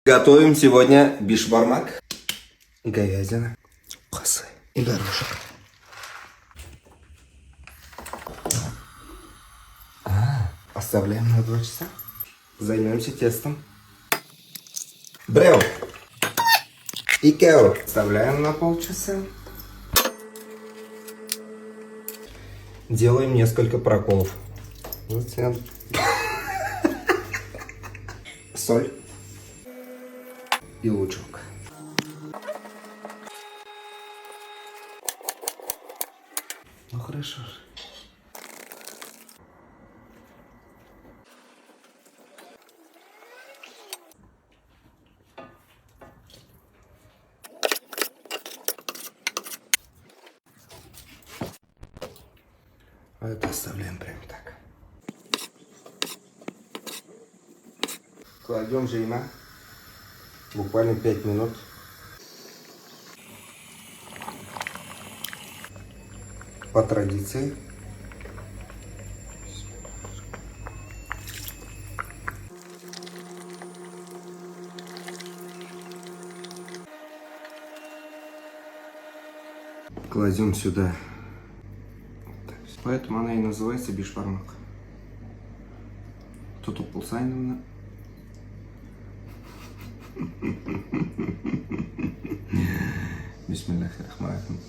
Готовим сегодня бишбармак, говядина, косы и горошек. Оставляем на 2 часа. Займемся тестом. Брел и кео оставляем на полчаса. Делаем несколько проколов. Затем соль и лучок. Ну хорошо же. А это оставляем прямо так. Кладем жейма. Буквально 5 минут. По традиции. Кладем сюда. Поэтому она и называется бишбармак. Тут упулсайновна. Бисмиллахи рахмани рахим.